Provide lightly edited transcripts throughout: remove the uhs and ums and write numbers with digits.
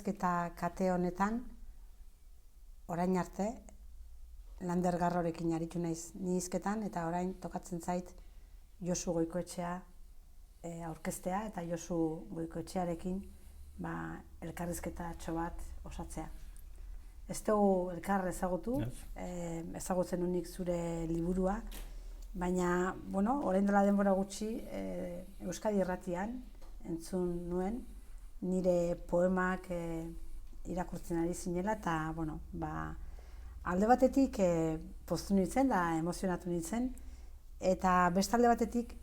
elkarrizketa kate honetan, orain arte, Lander Garrorekin aritu naiz ni hizketan, eta orain tokatzen zait Josu Goikoetxea aurkeztea, eta Josu Goikoetxearekin elkarrizketa bat osatzea. Ez dugu elkar ezagutu, ezagutzen unik zure liburua, baina, orain dela denbora gutxi, Euskadi Irratian entzun nuen, nire poemak irakurtzen ari zinela, eta, alde batetik poztu nintzen da emozionatu nintzen, eta beste alde batetik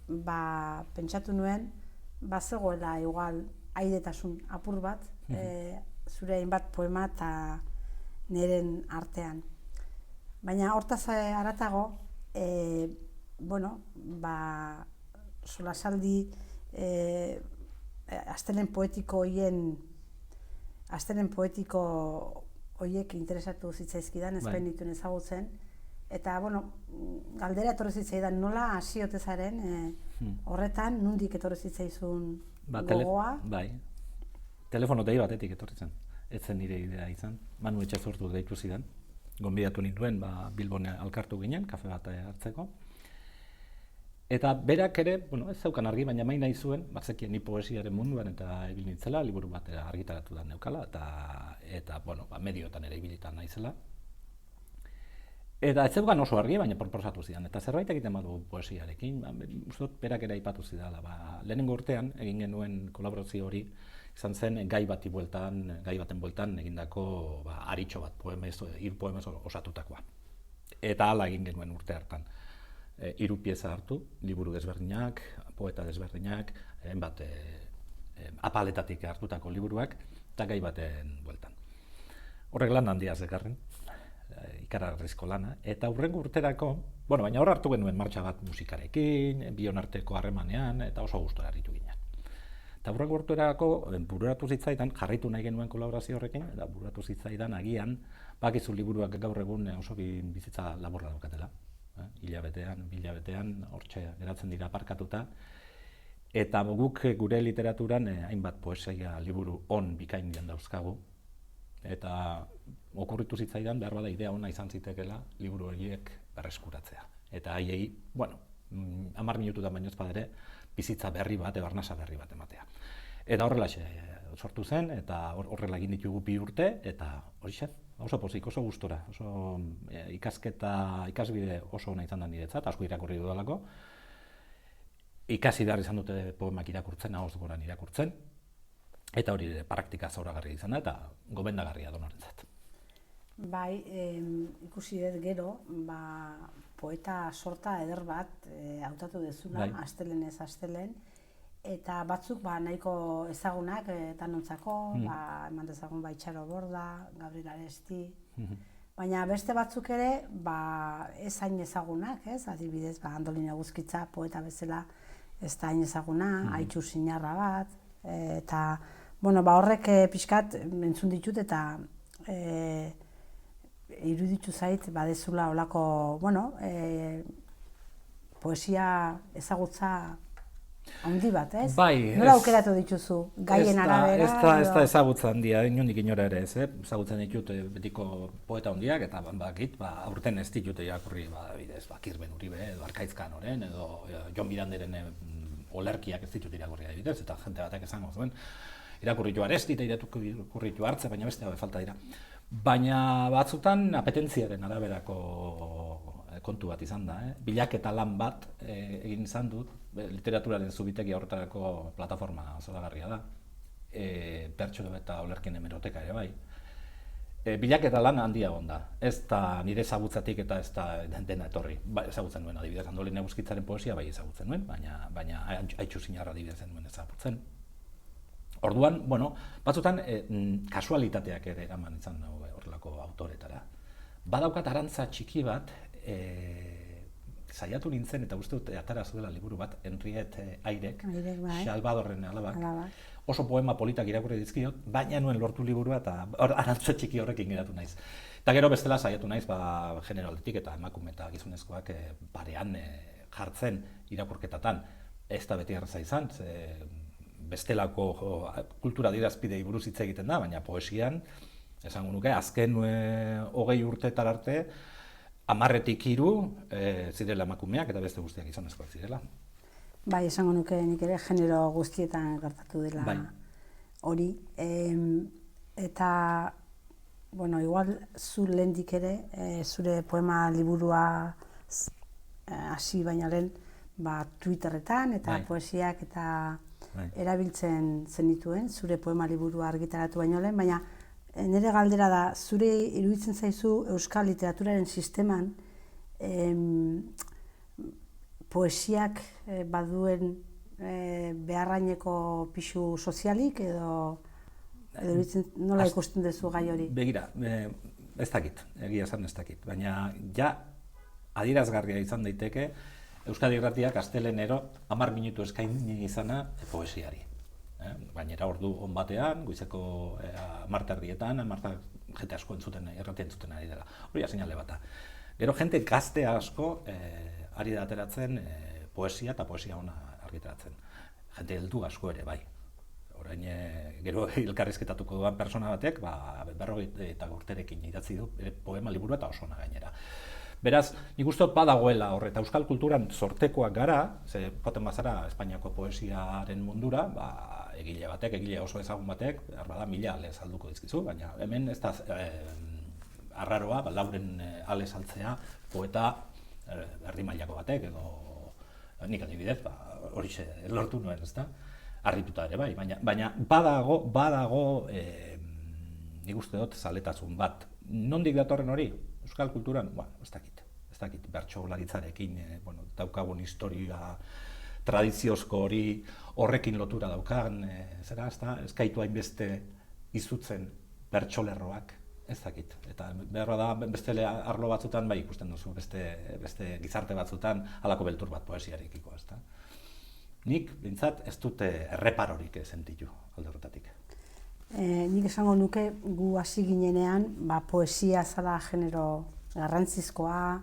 pentsatu nuen bazegoela igual aidetasun apur bat zure hainbat poema eta niren artean. Baina hortaz haratago, solasaldi astelen poetiko horiek interesatu zitzaizkidan, ez bainituen ezagutzen, eta, galdera etorri zitzaidan, nola hasi ote zaren horretan, nondik etorri zitzaizun gogoa? Bai, telefono dei batetik etorri zen, ez zen nire idea izan, Manu Etxezortu deitu zidan, gonbidatu ninduen, Bilbon alkartu ginen, kafe bat hartzeko, eta berak ere, ez zeukan argi, baina main nahi zuen, bazekien ni poesiaren munduan eta ibil nintzela, liburu bat argitaratu da neukala, eta medioetan ere ibilitan naizela. Eta ez zeukan oso argi, baina proposatu zidan, eta zerbait egiten badu poesiarekin, uste berak ere aipatu zidala. Lehenengo urtean egin genuen kolaborazio hori, izan zen gai baten bueltan egindako aritxo bat, hiru poemez osatutakoa. Eta hala egin genuen urte hartan. 3 pieza hartu, liburu desberdinak, poeta desberdinak, apaletatik hartutako liburuak, eta gai baten bueltan. Horrek lan handia zekarren, ikaragarrizko lana, eta hurrengo urterako, baina hor hartu genuen martxa bat musikarekin, bion arteko harremanean, eta oso gustora aritu ginen. Eta hurrengo urterako bururatu zitzaidan, jarraitu nahi genuen kolaborazio horrekin, eta bururatu zitzaidan agian, bakizu liburuak gaur egun oso bizitza laburra daukatela. Hilabetean, hortxe geratzen dira aparkatuta, eta guk gure literaturan hainbat poesia liburu on bikain dian dauzkagu, eta okurritu zitzaidan behar bada idea ona izan zitekeela liburu horiek berreskuratzea. Eta haiei, 10 minututan baino ez badere, bizitza berri bat, arnasa berri bat ematea. Eta horrelaxe sortu zen, eta horrela egin ditugu 2 urte, eta horixe, oso pozik, oso gustora, oso ikasbide oso ona izan da niretzat, asko irakurri dudalako. Ikasi behar izan dute poemak irakurtzen, ahoz goran irakurtzen, eta hori praktika zoragarria izan da, eta gomendagarria donorentzat. Bai, ikusi dut gero, poeta sorta eder bat hautatu dezula, astelenez astelen, eta batzuk nahiko ezagunak danontzako, eman dezagun Itxaro Borda, Gabriel Aresti, baina beste batzuk ere ez hain ezagunak, adibidez Andolin Eguzkitza poeta bezala ez da hain ezaguna, Aitxu Sinarra bat, eta horrek pixkat entzun ditut eta iruditu zait badezula olako poesia ezagutza handi bat, ez? Bai, nola aukeratu dituzu, gaien arabera? Ez da ezagutza handia, inondik inora ere ez, ezagutzen ditut betiko poeta handiak, eta aurten ez ditut irakurri, bidez, Kirben Uribe, edo Arkaitz Kanoren, edo Jon Miranderen olerkiak ez ditut irakurri adibidez, eta jente batek esango zuen, irakurritu Aresti eta irakurritu Hartze, baina beste falta dira. Baina batzutan apetentziaren araberako kontu bat izan da, bilaketa lan bat egin izan dut, literaturaren zubitegi horretarako plataforma zoragarria da, Bertso eta Olerkien hemeroteka ere bai. Bilaketa lan handia egon da, ez da nire ezagutzatik eta ez da dena etorri. Ezagutzen nuen adibidez, Andolin Eguzkitzaren poesia bai ezagutzen nuen, baina Aitxu Sinarra adibidez nuen ezagutzen. Orduan, batzutan kasualitateak ere eraman izan horrelako autoretara. Badaukat arantza txiki bat, saiatu nintzen eta uste dut atara zuela liburu bat, Henriette Airek, Salvadorren alabak. Oso poema politak irakurri dizkiot, baina nuen lortu liburua eta arantza txiki horrekin geratu naiz. Eta gero bestela saiatu naiz generaletik eta emakume eta gizonezkoak parean jartzen irakurketatan. Ez da beti erraza izan, bestelako kultura adierazpidei buruz hitz egiten da, baina poesian, esango nuke, azken 20 urteetar arte, 10-etik 3 zirela emakumeak eta beste guztiak gizonezkoak zirela. Bai, esango nuke nik ere genero guztietan gertatu dela hori. Eta, bueno, igual zu lehendik ere, zure poema liburua hasi baina lehen, Twitterretan eta poesiak eta erabiltzen zenituen, zure poema liburua argitaratu baino lehen, baina nire galdera da, zure iruditzen zaizu euskal literaturaren sisteman poesiak baduen beharraineko pixu sozialik edo nola ikusten duzu gai hori? Begira, ez dakit, egia esan ez dakit, baina ja adierazgarria izan daiteke Euskadi Irratiak astelenero 10 minutu eskaini izana poesiari. Gainera ordu on batean, goizeko 10:00 jende asko irratia entzuten ari dela. Hori seinale bata. Gero jende gazte asko ari da ateratzen poesia eta poesia ona argitaratzen. Jende heldu asko ere bai. Orain gero elkarrizketatuko duan pertsona batek, 40 urterekin idatzi du poema liburua eta oso ona gainera. Beraz, nik uste dut badagoela hor, eta euskal kulturan sortekoak gara, ze joaten bazara Espainiako poesiaren mundura, egile oso ezagun batek, behar bada 1000 ale salduko dizkizu, baina hemen ez da arraroa, lauren ale saltzea poeta erdi mailako batek, edo nik adibidez, horixe lortu nuen, ez da? Harrituta ere bai, baina badago nik uste dut zaletasun bat. Nondik datorren hori? Euskal kulturan, ez dakit, bertsolaritzarekin daukagun historia tradiziozko hori horrekin lotura daukan, ez kaitu hainbeste izutzen bertsolerroak, ez dakit. Eta behar da, beste arlo batzutan, bai ikusten duzu, beste gizarte batzutan, halako beltur bat poesiarekiko, ez da. Nik, bintzat, ez dute erreparorik sentitu alde horretatik. Nik esango nuke gu hasi ginenean poesia zala genero garrantzizkoa,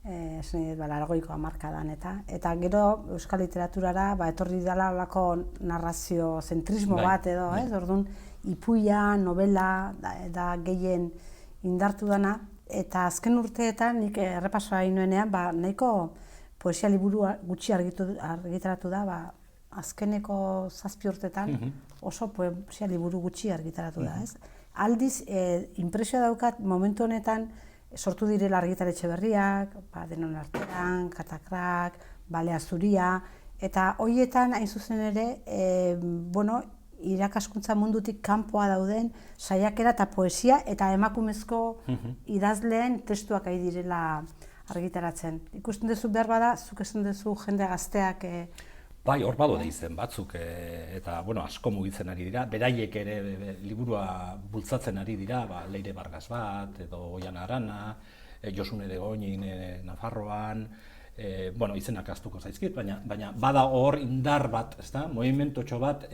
80ko hamarkadan eta gero euskal literaturara etorri dela olako narrazio zentrismo bat edo, orduan ipuia, novela da gehien indartu dana eta azken urteetan nik errepasoa egin nuenean nahiko poesia liburua gutxi argitaratu da azkeneko 7 urteetan oso poesia liburu gutxi argitaratu da, ez? Aldiz, inpresioa daukat momentu honetan sortu direla argitaletxe berriak, Denon artean, Katakrak, Balea Zuria, eta horietan hain zuzen ere, irakaskuntza mundutik kanpoa dauden saiakera eta poesia eta emakumezko idazleen testuak ari direla argitaratzen. Ikusten duzu behar bada, zuk esan duzu jende gazteak Bai, hor badaude izen batzuk eta asko mugitzen ari dira, beraiek ere liburua bultzatzen ari dira, Leire Vargas bat, edo Oiana Arana, Josune de Goñin Nafarroan, izenak ahaztuko zaizkit, baina bada hor indar bat, ezta, movimentotxo bat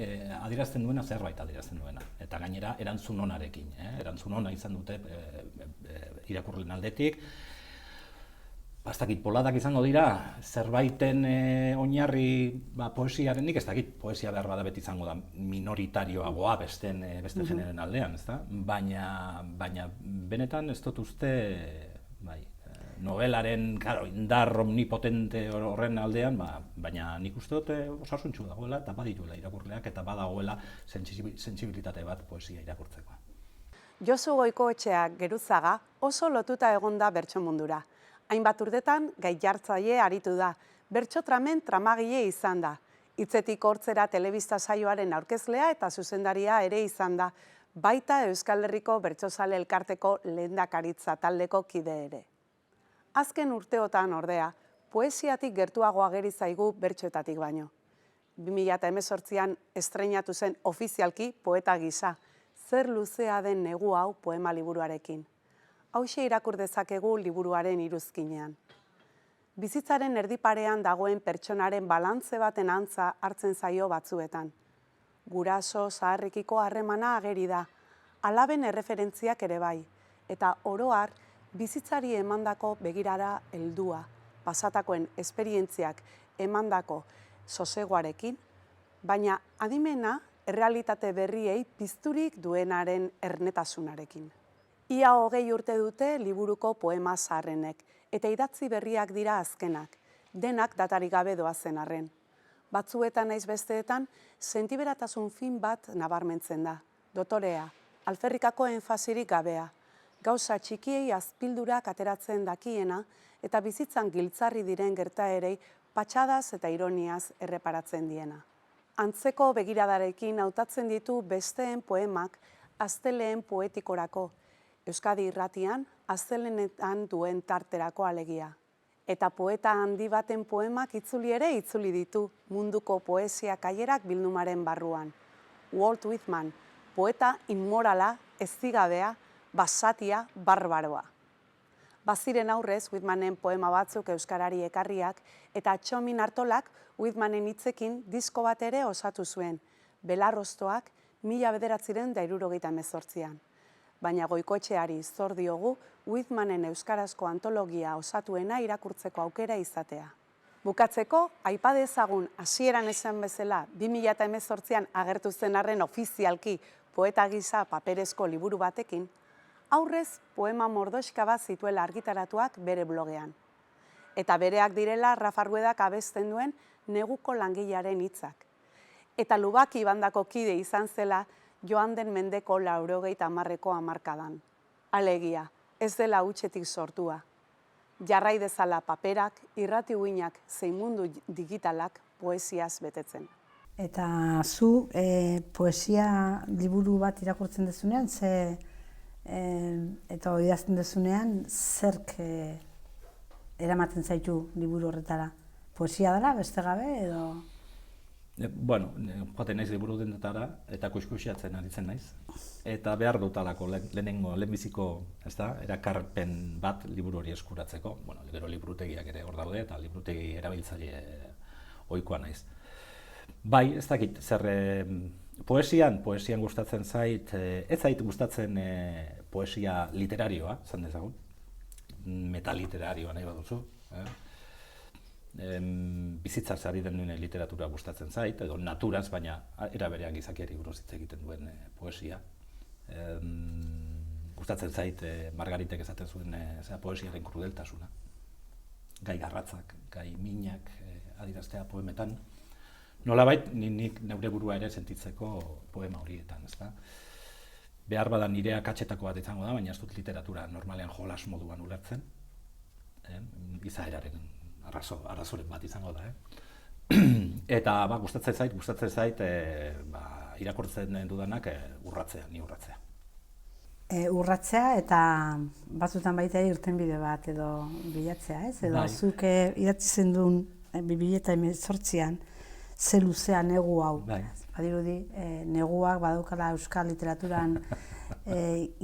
adierazten duena zerbait adierazten duena. Eta gainera erantzun onarekin, erantzun ona izan dute irakurleen aldetik. Ez dakit, poladak izango dira, zerbaiten oinarri poesiaren, nik ez dakit, poesia behar bada beti izango da minoritarioagoa beste generen aldean, ezta? Baina benetan ez dut uste, novelaren, indar omnipotente horren aldean, baina nik uste dut osasuntxu dagoela eta badituela irakurleak eta badagoela sentsibilitate bat poesia irakurtzeko. Josu Goikoetxea Geruzaga oso lotuta egonda bertso mundura. Hainbat urtetan gai jartzaile aritu da, bertso tramen tramagile izan da. Hitzetik hortzera telebista saioaren aurkezlea eta zuzendaria ere izan da, baita Euskal Herriko Bertsozale Elkarteko lehendakaritza taldeko kide ere. Azken urteotan ordea, poesiatik gertuago ageri zaigu bertsoetatik baino. 2018an estreinatu zen ofizialki poeta gisa, zer luzea den negu hau poema liburuarekin. Hauxe irakur dezakegu liburuaren iruzkinean. Bizitzaren erdiparean dagoen pertsonaren balantze baten antza hartzen zaio batzuetan. Guraso zaharrekiko harremana ageri da, alaben erreferentziak ere bai, eta oro har bizitzari emandako begirara heldua, pasatakoen esperientziak emandako soseguarekin, baina adimena errealitate berriei pizturik duenaren ernetasunarekin. Ia 20 urte dute liburuko poema zaharrenek, eta idatzi berriak dira azkenak, denak datarik gabe doazen arren. Batzuetan naiz besteetan, sentiberatasun fin bat nabarmentzen da. Dotorea, alferrikako enfasirik gabea, gauza txikiei azpildurak ateratzen dakiena eta bizitzan giltzarri diren gertaerei patxadaz eta ironiaz erreparatzen diena. Antzeko begiradarekin hautatzen ditu besteen poemak azteleen poetikorako, Euskadi Irratian aztelenetan duen tarterako alegia. Eta poeta handi baten poemak itzuli ere itzuli ditu munduko poesia kailerak bildumaren barruan. Walt Whitman, poeta inmorala, ezigabea, basatia, barbaroa. Baziren aurrez Whitmanen poema batzuk euskarari ekarriak eta Txomin Artolak Whitmanen hitzekin disko bat ere osatu zuen, Belarroztoak 1978an. Baina Goikoetxeari zor diogu Whitmanen euskarazko antologia osatuena irakurtzeko aukera izatea. Bukatzeko, aipa dezagun hasieran esan bezala 2018an agertu zen arren ofizialki poeta gisa paperezko liburu batekin, aurrez poema mordoxka bat zituela argitaratuak bere blogean. Eta bereak direla Rafa Ruedak abesten duen Neguko langilearen hitzak. Eta Lubaki bandako kide izan zela joan den mendeko 80ko hamarkadan. Alegia, ez dela hutsetik sortua. Jarrai dezala paperak, irrati uinak zein mundu digitalak poesiaz betetzen. Eta zu poesia liburu bat irakurtzen dezunean, eta idazten dezunean, zerk eramaten zaitu liburu horretara? Poesia dela, beste gabe, edo? Bueno, joaten naiz liburu denetara eta kuskusiatzen aritzen naiz. Eta behar dutalako lehenbiziko, erakarpen bat liburu hori eskuratzeko. Bueno, gero liburutegiak ere hor daude eta liburutegi erabiltzaile ohikoa naiz. Bai, ez dakit, zer poesian gustatzen zait, ez zait gustatzen poesia literarioa, esan dezagun, metaliterarioa nahi baduzu. Bizitzaz ari den duen literatura gustatzen zait, edo naturaz, baina era berean gizakiari buruz hitz egiten duen poesia. Gustatzen zait Margaritek esaten zuen poesiaren krudeltasuna. Gai garratzak, gai minak adieraztea poemetan. Nolabait, nik neure burua ere sentitzeko poema horietan, ezta? Behar bada nire akatsetako bat izango da, baina ez dut literatura normalean jolas moduan ulertzen. Izaeraren arazoren bat izango da. Eta gustatzen zait irakurtzen dudanak ni urratzea. Urratzea eta batzutan baita irtenbide bat edo bilatzea, ez? Edo zuk idatzi zendun 2018an ze luzea negu hau. Badirudi, neguak badaukala euskal literaturan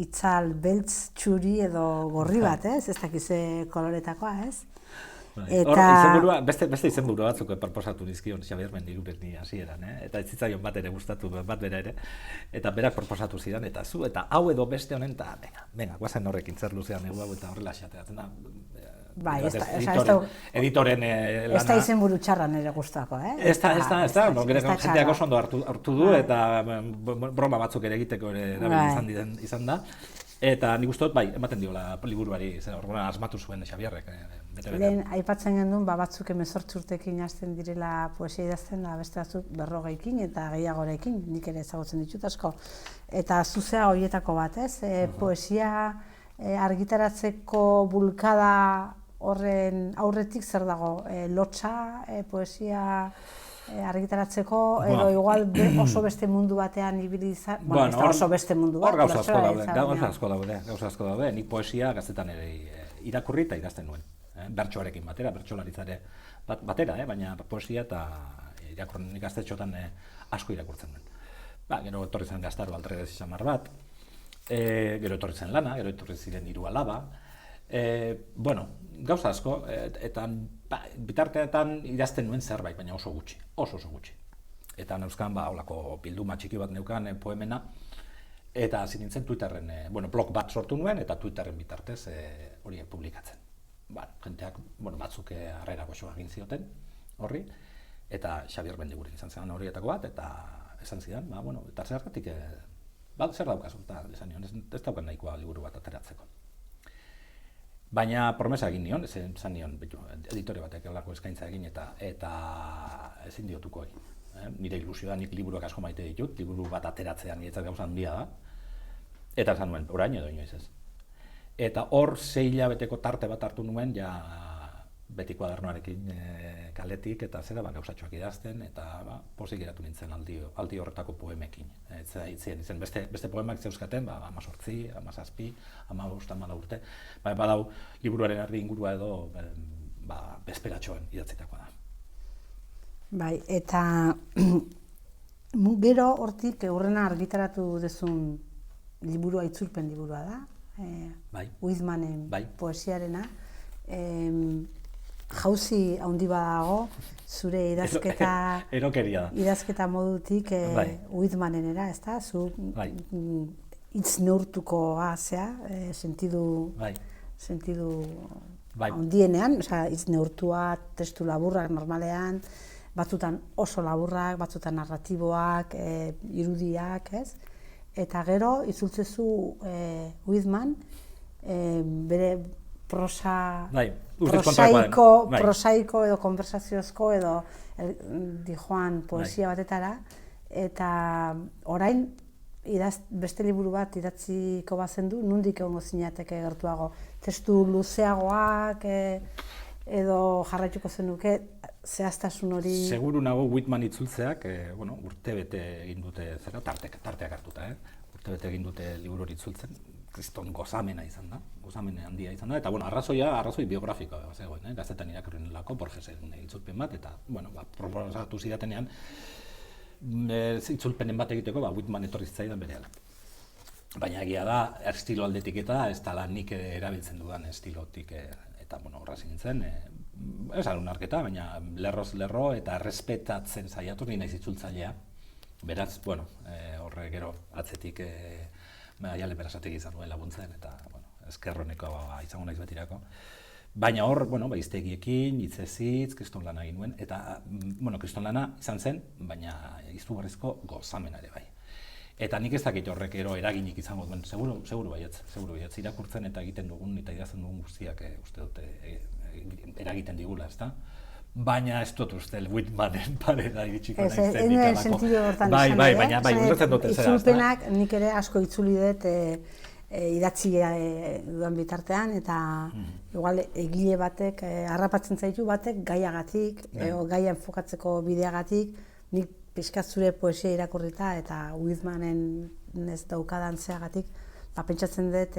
itzal beltz, txuri edo gorri bat, ez? Ez dakize koloretakoa, ez? Beste izenburu batzuk proposatu dizkion Xabier Mendilurek ni hasieran, eta ez zitzaion bat ere gustatu, bat bera ere, eta berak proposatu zidan, eta zu, eta hau edo beste honen, eta venga, guazen horrekin zer luzean negu hau eta horrela xateatzen da. Bai, editoren lana. Ez da izenburu txarra nire gustako, Ez da, jendeak oso ondo hartu du, eta broma batzuk ere egiteko ere izan da. Eta nik uste dut, bai, ematen diola liburuari, orduan asmatu zuen Xabierrek. Lehen, aipatzen gendun, batzuk 18 urtekin hasten direla poesia idazten, beste batzuk 40ekin eta gehiagorekin, nik ere ezagutzen ditut asko. Eta zuzea horietako bat, ez? Poesia argitaratzeko bulkada horren aurretik zer dago? Lotsa, poesia argitaratzeko, edo igual oso beste mundu batean ibili izan, ez da oso beste mundu bat. Hor gauza asko daude, nik poesia gaztetan ere irakurri eta idazten nuen. Bertsoarekin batera, bertsolaritzare batera, baina poesia eta nik gaztetxotan asko irakurtzen nuen. Gero etorri zen Gaztaro Aldredez Xamar bat, gero etorri zen Lana, gero etorri ziren 3 alaba, gauza asko, eta bitarteetan idazten nuen zerbait, baina oso gutxi. Eta neuzkan, holako bilduma txiki bat neukan poemena, eta hasi nintzen Twitterren, blog bat sortu nuen, eta Twitterren bitartez horiek publikatzen. Jenteak batzuk harrera goxoa egin zioten horri, Eta Xabier Mendiguren izan zen horietako bat, eta esan zidan, eta zergatik, zer daukazu, eta esan nion, ez daukan nahikoa liburu bat ateratzeko. Baina promesa egin nion, esan nion, editore batek olako eskaintza egin, eta ezin diotuko egin. Nire ilusioa, nik liburuak asko maite ditut, liburu bat ateratzea niretzat gauza handia da, eta esan nuen, orain edo inoiz ez. Eta hor 6 hilabeteko tarte bat hartu nuen, ja beti kuadernoarekin kaletik, eta zera gauzatxoak idazten, eta pozik geratu nintzen aldi horretako poemekin. Itzen beste poemak zeuzkaten, 18, 17, 15, 14 urte, badau liburuaren erdi ingurua edo bezperatxoen idatzitakoa da. Bai, eta gero hortik urrena argitaratu duzun liburua, itzulpen liburua da, Huizmanen poesiarena. Jauzi handi badago, zure idazketa modutik Huizmanenera, ez da? Zu hitz neurtukoa zea, sentidu handienean, hitz neurtua, testu laburrak normalean, batzutan oso laburrak, batzutan narratiboak, irudiak, ez? Eta gero, itzultzezu Huizman, bere prosaiko edo konbersaziozko edo dijoan poesia batetara, eta orain beste liburu bat idatziko bazendu, nondik egongo zinateke gertuago? Testu luzeagoak edo jarraituko zenuke zehaztasun hori? Seguru nago Huizman itzultzeak urtebete egin dute zera, tarteak hartuta, urtebete egin dute liburu hori itzultzen, kriston gozamena izan da, gozamena handia izan da, eta arrazoi biografikoa zegoen, gaztetan irakurri nolako, Borgesen itzulpen bat, eta proposatu zidatenean itzulpenen bat egiteko, Huizman etorri zitzaidan berehala. Baina egia da, estilo aldetik eta ez dela nik erabiltzen dudan estilotik, eta horraz nintzen, ez alun arketa, baina lerroz lerro eta respetatzen saiatu ni naiz itzultzailea. Beraz, horre gero atzetik Aiale Berasategi izan duen laguntzen, eta eskerroneko izango naiz betirako. Baina hor, hiztegiekin, hitzez hitz, kriston lana egin nuen, eta kriston lana izan zen, baina izugarrizko gozamena ere bai. Eta nik ez dakit horrek eraginik izango duen, seguru baietz, irakurtzen eta egiten dugun, eta idazten dugun guztiak uste dute eragiten digula, ezta? Baina ez dut uste Huizmanen pareda iritsiko naizten nik alako. Baina ulertzen dute zera. Itzulpenak nik ere asko itzuli dut idatzi dudan bitartean, eta igual egile batek, harrapatzen zaitu batek gaiagatik, gaia enfokatzeko bideagatik, nik pixkat zure poesia irakurrita eta Huizmanen ez daukadan zeagatik, pentsatzen dut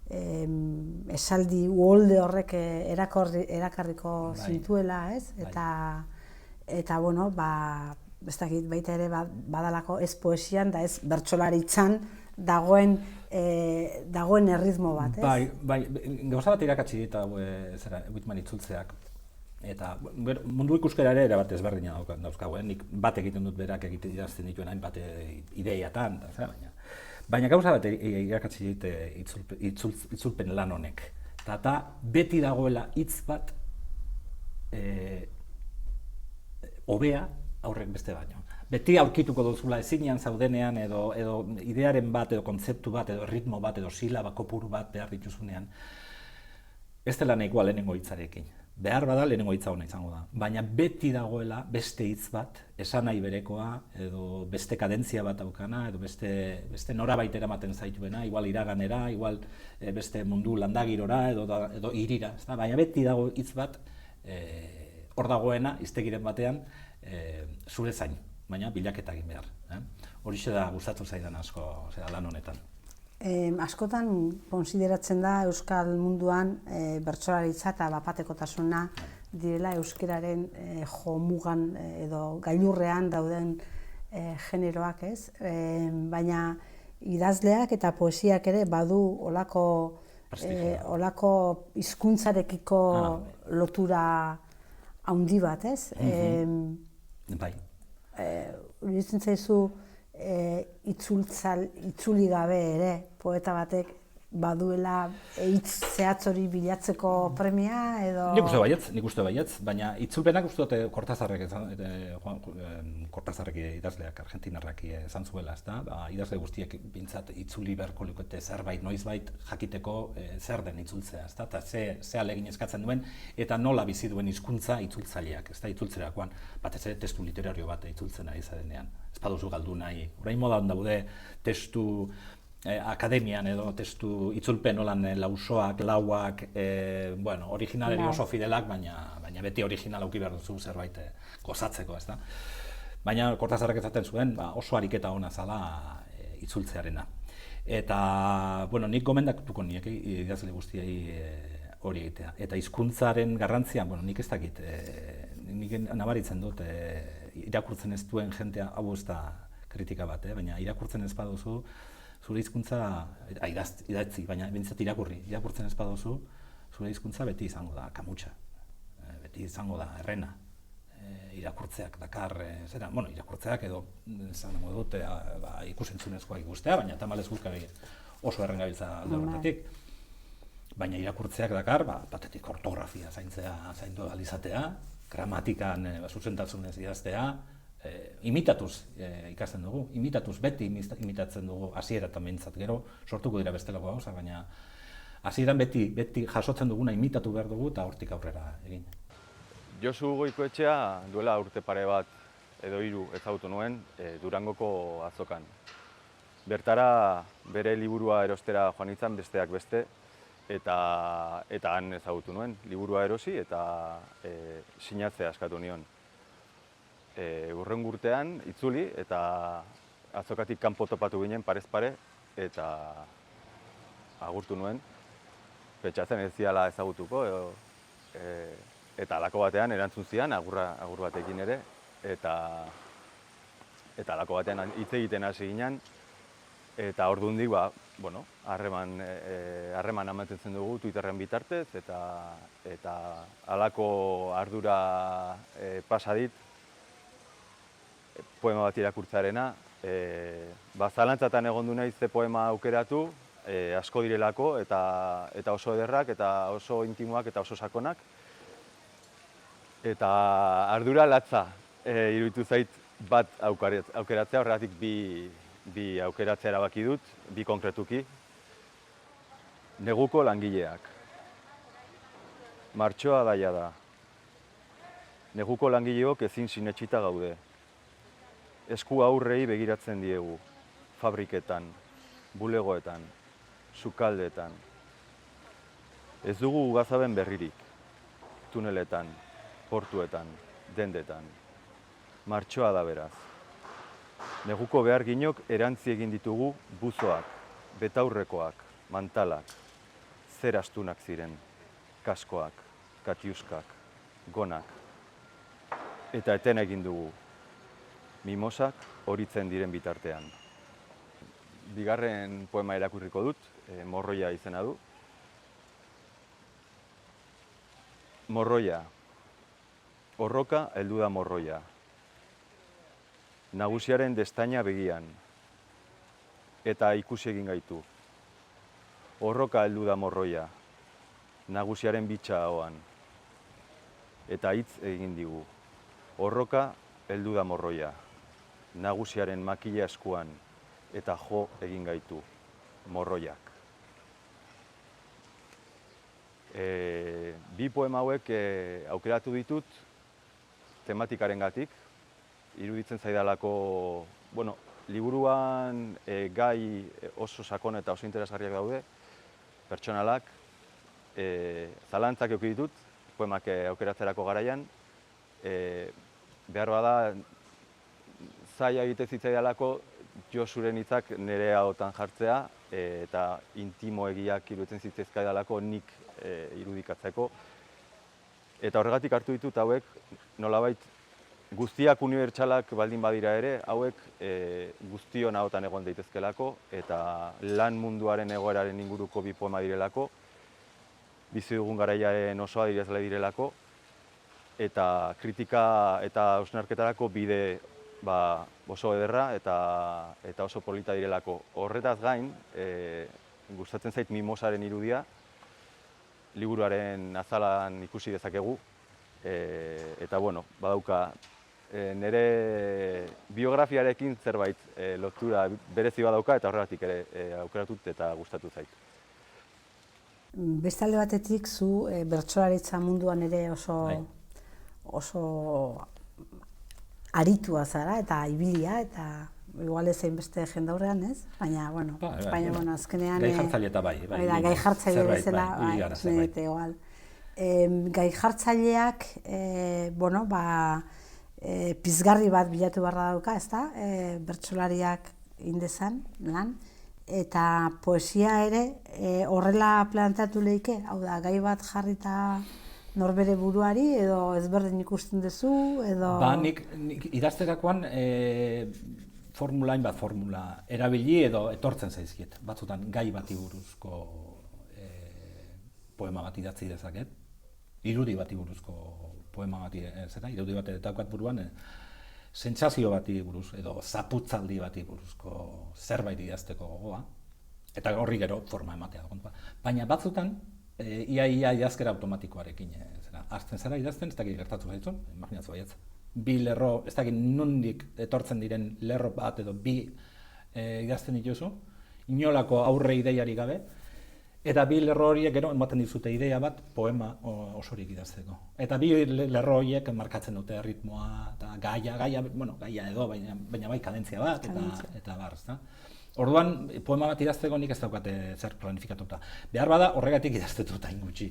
esaldi uholde horrek erakarriko zintuela, ez? Eta ez dakit baita ere badalako ez poesian da ez bertsolaritzan dagoen erritmo bat, ez? Bai, gauza bat irakatsi dit Huizman itzultzeak. Eta mundu ikuskera ere erabat ezberdina dauzkagu, nik bat egiten dut berak egiten idazten dituen hainbat ideiatan, baina gauza bat irakatsi dit itzulpen lan honek. Eta beti dagoela hitz bat hobea aurrek beste baino. Beti aurkituko duzula ezinean zaudenean edo idearen bat, edo kontzeptu bat, edo ritmo bat, edo silaba kopuru bat behar dituzunean. Ez dela nahikoa lehenengo hitzarekin. Behar bada lehenengo hitza ona izango da. Baina beti dagoela beste hitz bat, esan nahi berekoa, edo beste kadentzia bat daukana, edo beste norabait eramaten zaituena, igual iraganera, igual beste mundu landagirora, edo hirira. Baina beti dago hitz bat, hor dagoena, hiztegiren batean, zure zain, baina bilaketa egin behar. Horixe da gustatu zaidan asko lan honetan. Askotan konsideratzen da Euskal munduan bertsolaritza eta bapatekotasuna direla euskararen jomugan edo gailurrean dauden generoak, ez? Baina idazleak eta poesiak ere badu olako hizkuntzarekiko lotura handi bat, ez? Bai. Iruditzen zaizu itzuli gabe ere poeta batek baduela hitz zehatz hori bilatzeko premia edo... Nik uste baietz, baina itzulpenak uste dute Kortazarrek idazleak, argentinarrak esan zuela, ezta? Idazle guztiek bintzat itzuli beharko lukete zerbait noizbait jakiteko zer den itzultzea, ezta? Eta ze ahalegin eskatzen duen eta nola bizi duen hizkuntza itzultzaileak, ezta? Itzultzerakoan batez ere testu literario bat itzultzen ari zarenean. Ez baduzu galdu nahi. Orain modan daude testu akademian edo testu itzulpen holan lausoak, lauak, originalari oso fidelak, baina beti original auki behar duzu zerbait gozatzeko, ezta? Baina Kortazarrek esaten zuen oso ariketa ona zala itzultzearena. Eta, nik gomendatuko nieke idazle guztiei hori egitea. Eta hizkuntzaren garrantzia, nik ez dakit, nik nabaritzen dut irakurtzen ez duen jentea, hau ez da kritika bat, baina irakurtzen ez baduzu, zure hizkuntza idatzi, baina bintzat irakurtzen ez baduzu, zure hizkuntza beti izango da kamutxa, beti izango da errena. Irakurtzeak dakar, irakurtzeak edo zango dut ikusentzunezkoak ikustea, baina tamalez guk oso erren gabiltza alde horretatik. Baina irakurtzeak dakar, batetik ortografia zaindu alizatea, gramatikan zuzentasunez idaztea, imitatuz ikasten dugu, beti imitatzen dugu hasieratan behintzat, gero sortuko dira bestelako gauza, baina hasieran beti jasotzen duguna imitatu behar dugu eta hortik aurrera egin. Josu Goikoetxea duela urte pare bat edo 3 ezagutu nuen Durangoko azokan. Bertara bere liburua erostera joan nintzen besteak beste eta han ezagutu nuen. Liburua erosi eta sinatzea eskatu nion. Hurrengo urtean itzuli eta azokatik kanpo topatu ginen parez pare eta agurtu nuen. Pentsatzen ez ziala ezagutuko eta halako batean erantzun zian agur batekin ere eta halako batean hitz egiten hasi ginen eta ordundik harreman mantentzen dugu Twitterren bitartez eta halako ardura pasa dit poema bat irakurtzearena. Zalantzatan egon du naiz ze poema aukeratu, asko direlako eta oso ederrak eta oso intimoak eta oso sakonak. Eta ardura latza iruditu zait bat aukeratzea, horregatik bi aukeratzea erabaki dut, bi konkretuki. Neguko langileak. Martxoa daia da. Neguko langileok ezin sinetsita gaude. Esku aurrei begiratzen diegu, fabriketan, bulegoetan, sukaldeetan. Ez dugu ugazaben berririk, tuneletan, portuetan, dendetan. Martxoa da beraz. Neguko beharginok erantzi egin ditugu buzoak, betaurrekoak, mantalak, zer astunak ziren, kaskoak, katiuskak, gonak. Eta eten egin dugu. Mimosak horitzen diren bitartean. Bigarren poema irakurriko dut, Morroia izena du. Morroia. Horroka heldu da morroia. Nagusiaren destaina begian. Eta ikusi egin gaitu. Horroka heldu da morroia. Nagusiaren bitxa ahoan. Eta hitz egin digu. Horroka heldu da morroia. Nagusiaren makila eskuan eta jo egin gaitu, morroiak. Bi poema hauek aukeratu ditut tematikarengatik. Iruditzen zaidalako, liburuan gai oso sakon eta oso interesgarriak daude, pertsonalak. Zalantzak eduki ditut, poemak aukeratzerako garaian. Behar bada, zaila egite zitzaidalako Josuren hitzak nire ahotan jartzea eta intimoegiak iruditzen zitzaizkaidalako nik irudikatzeko. Eta horregatik hartu ditut hauek nolabait guztiak unibertsalak baldin badira ere, hauek guztion ahotan egon daitezkelako eta lan munduaren egoeraren inguruko bi poema direlako, bizi dugun garaiaren osoa idazle direlako eta kritika eta hausnarketarako bide oso ederra eta oso polita direlako. Horretaz gain, gustatzen zait mimosaren irudia, liburuaren azalan ikusi dezakegu, eta bueno, badauka nire biografiarekin zerbait lotura berezi badauka eta horregatik ere aukeratut eta gustatu zait. Beste alde batetik zu bertsolaritza munduan ere oso aritua zara eta ibilia eta igual ez beste jendaurrean, ez? Baina, bueno, azkenean... Gai jartzaile eta bai. Gai jartzaile bezala, igual. Gai jartzaileak, pizgarri bat bilatu barra dauka, ezta? Bertsolariak indezan, lan. Eta poesia ere horrela planteatu lehike, hau da, gai bat jarrita norbere buruari, edo ezberdin ikusten duzu, edo... Ba, nik idazterakoan hainbat formula erabili edo etortzen zaizkiet. Batzutan gai bati buruzko poema bat idatzi dezaket, irudi bati buruzko poema bati irudi bat daukat buruan, sentsazio bati buruz edo zaputzaldi bati buruzko zerbait idazteko gogoa, eta horri gero forma ematea. Baina batzutan, ia idazkera automatikoarekin hartzen zara idazten, ez dakit gertatu zaitzun, imaginatzu baietz. Bi lerro, ez dakit nondik etortzen diren lerro bat edo bi idazten dituzu, inolako aurre ideiari gabe, eta bi lerro horiek gero ematen dizute idea bat poema osorik idazteko. Eta bi lerro horiek markatzen dute ritmoa eta gaia edo, baina bai kadentzia bat eta bar, ezta? Orduan, poema bat idazteko nik ez daukate zer planifikatuta. Behar bada horregatik idaztetuta ingutxi.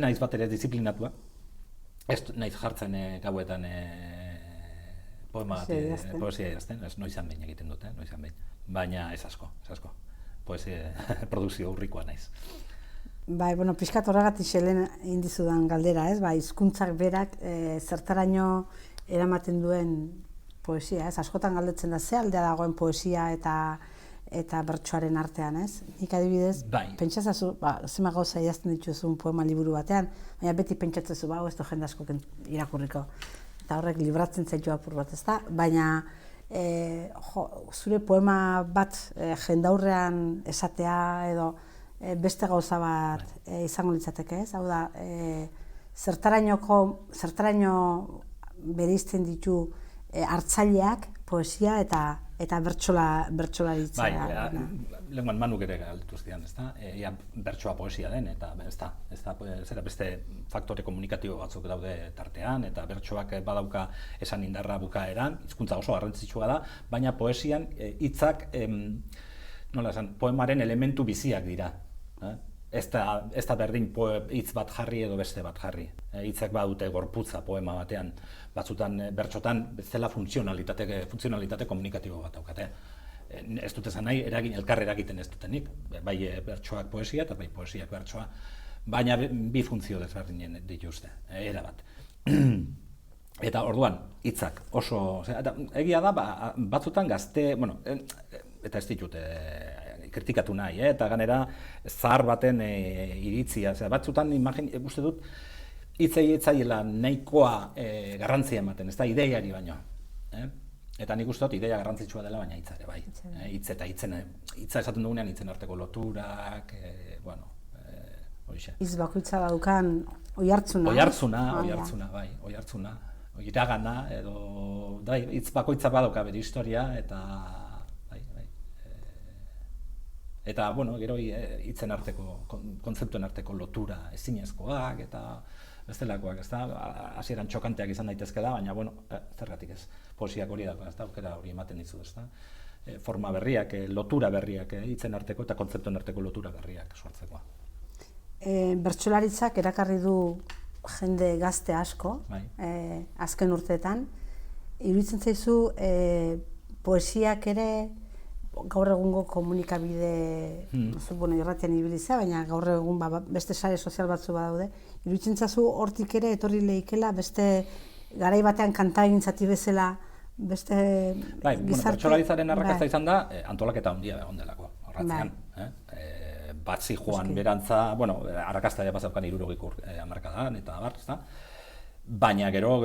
Naiz bat ere disiplinatua. Ez naiz jartzen gauetan poesia idazten, noizan behin egiten dute, baina ez asko. Poesia produkzio urrikoa naiz. Bai, pixkat horregatik xelen indizudan galdera, ez? Hizkuntzak berak zertaraino eramaten duen poesia, ez? Askotan galdetzen da ze aldea dagoen poesia eta bertsoaren artean, ez? Nik adibidez, pentsatzazu, zema gauza idazten dituzun poema liburu batean, baina beti pentsatzazu, ez du jende asko irakurriko. Eta horrek libratzen zaitu apur bat, ezta? Baina zure poema bat jendaurrean esatea edo beste gauza bat izango litzateke, ez? Hau da, zertaraino bereizten ditu hartzaileak poesia eta bertsolaritza. Bai, lehenguan Manuk ere galdetu zidan, ezta? Ea bertsoa poesia den, eta beste faktore komunikatibo batzuk daude tartean, eta bertsoak badauka esan indarra bukaeran, hizkuntza oso garrantzitsua da, baina poesian hitzak, poemaren elementu biziak dira. Ez da berdin hitz bat jarri edo beste bat jarri. Hitzak badute gorputza poema batean, batzutan bertsotan bezala funtzionalitate komunikatibo bat daukate. Ez dut esan nahi, elkar eragiten ez dutenik, bai bertsoak poesia eta bai poesiak bertsoa, baina bi funtzio desberdinen dituzte, era bat. Eta orduan, hitzak oso... Egia da, batzutan gazte... Eta ez ditut kritikatu nahi, eta ganera zahar baten iritzia. Batzutan, uste dut, hitzei etzaiela nahikoa garrantzia ematen, ez da ideiari baino. Eta nik uste dut, ideia garrantzitsua dela, baina hitza ere, bai. Hitza esaten dugunean hitzen arteko loturak, horixe. Hitz bakoitza daukan oihartzuna. Oihartzuna, iragana, edo hitz bakoitza badauka bere historia, eta gero hitzen arteko, kontzeptuen arteko lotura ezinezkoak eta bestelakoak, ez da, hasieran txokanteak izan daitezke da, baina, zergatik ez, poesiak hori dago, ez da, aukera hori ematen dizu, ez da, forma berriak, lotura berriak, hitzen arteko eta kontzeptuen arteko lotura berriak sortzekoa. Bertsolaritzak erakarri du jende gazte asko, azken urteetan, iruditzen zaizu poesiak ere gaur egungo komunikabide, irratian ibilitzea, baina gaur egun beste sare sozial batzu badaude, iruditzen zaizu hortik ere etorri lehikela beste garai batean kanta egin zati bezala beste gizarte... Bertsolaritzaren arrakasta izan da antolaketa handia egon delako, horratzean. Batzi joan berantza, arrakasta ja pasaukan 60 hamarkadan eta abar, ezta? Baina gero,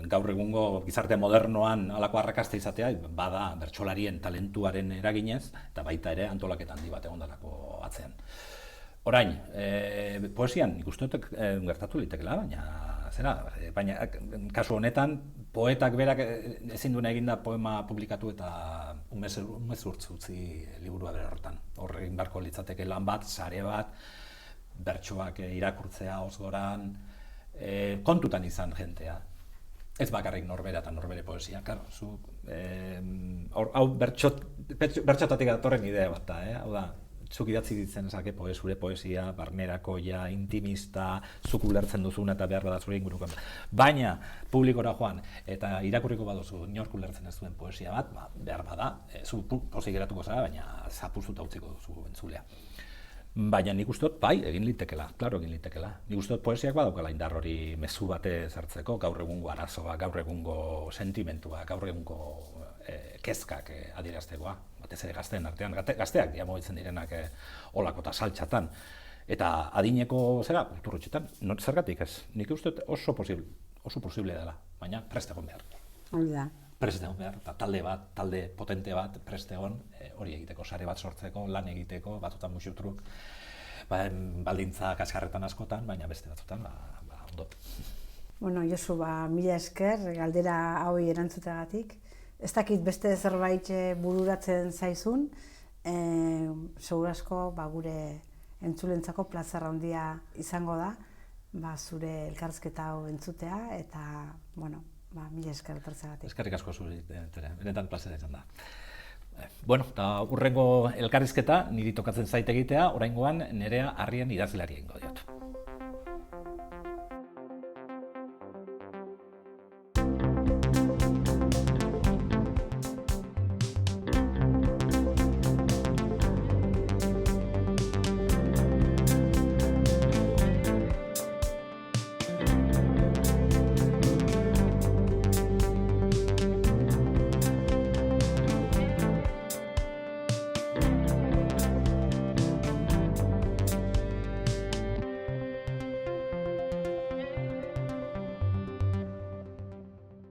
gaur egungo gizarte modernoan halako arrakasta izatea, bada bertsolarien talentuaren eraginez, eta baita ere antolaketa handi bat egondalako atzean. Orain, poesian nik uste dut gertatu litekela, baina kasu honetan, poetak berak ezin duena eginda poema publikatu eta umezurtz utzi liburua bere horretan. Horrein beharko litzateke lan bat, sare bat, bertsoak irakurtzea osgoran, kontutan izan jentea. Ez bakarrik norbera eta norbere poesia, claro, hau bertxotatik datorren idea bat da, hau da, zuk idatzi ditzen zake zure poesia, barnerakoia, intimista, zuk ulertzen duzuna eta behar bada zure inguruko. Baina, publikora joan eta irakurriko baduzu inork ulertzen ez duen poesia bat, behar bada, zu pozik geratuko zara, baina zapuzuta utziko duzu entzulea. Baina nik uste dut, bai, egin litekela, klaro egin litekela. Nik uste dut poesiak badaukala indar hori mezu bate zartzeko, gaur egungo arazoa, gaur egungo sentimentua, gaur egungo kezkak adieraztekoa, batez ere gazteen artean, gazteak diamoitzen direnak olako eta saltxatan. Eta adineko zera, kulturrotxetan, zergatik ez, nik uste dut oso posible dela, baina prest egon behar. Hori da. Prest egon behar, eta talde potente bat prest egon hori egiteko, sare bat sortzeko, lan egiteko, batzutan musutruk, baldintza kaskarretan askotan, baina beste batzutan, ondo. Bueno, Josu, mila esker, galdera hauei erantzuteagatik. Ez dakit beste zerbait bururatzen zaizun, segurazko gure entzulentzako plazera handia izango da, zure elkarrizketa hau entzutea, eta, bueno, mila esker etortzeagatik. Eskerrik asko zuri, benetan plazera izan da. Bueno, eta hurrengo elkarrizketa niri tokatzen zait egitea, oraingoan Nerea Arrien idazleari egingo diot.